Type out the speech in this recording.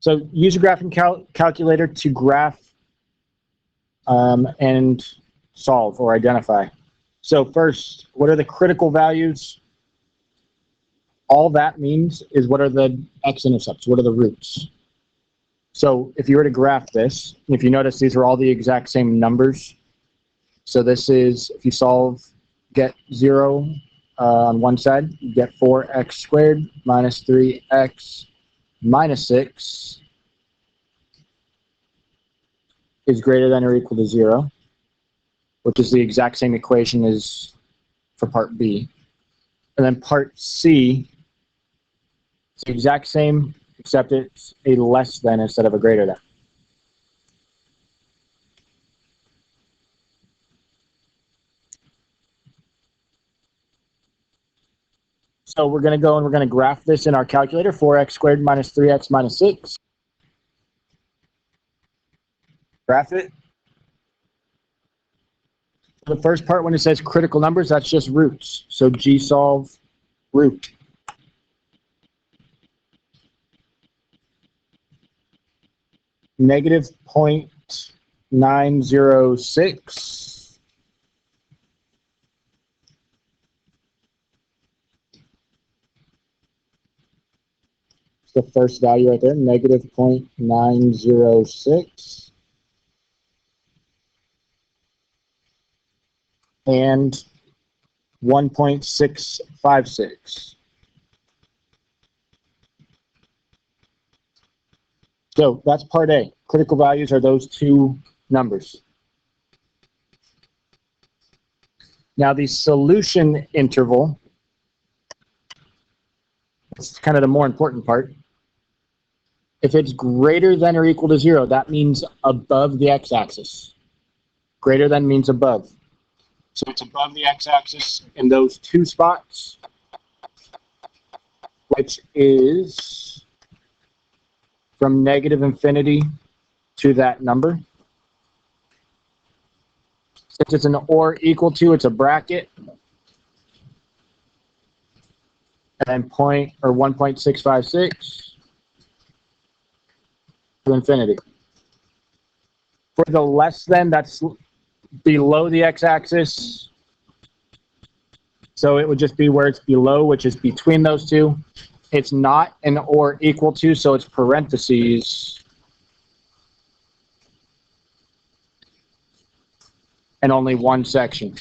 So use a graphing calculator to graph and solve or identify. So first, what are the critical values? All that means is what are the x-intercepts, what are the roots? So if you were to graph this, if you notice these are all the exact same numbers. So this is, if you solve, get 0 on one side, you get 4x squared minus 3x minus 6 is greater than or equal to 0, which is the exact same equation as for part B. And then part C, it's the exact same, except it's a less than instead of a greater than. So we're going to go and we're going to graph this in our calculator, 4x squared minus 3x minus 6. Graph it. The first part, when it says critical numbers, that's just roots. So G solve root. Negative 0.906. The first value right there, negative 0.906. And 1.656. So that's part A. Critical values are those two numbers. Now the solution interval, it's kind of the more important part. If it's greater than or equal to 0, that means above the x-axis. Greater than means above. So it's above the x-axis in those two spots, which is from negative infinity to that number. Since it's an or equal to, it's a bracket. And then 1.656 to infinity. For the less than, that's below the x-axis. So it would just be where it's below, which is between those two. It's not an or equal to, so it's parentheses. And only one section.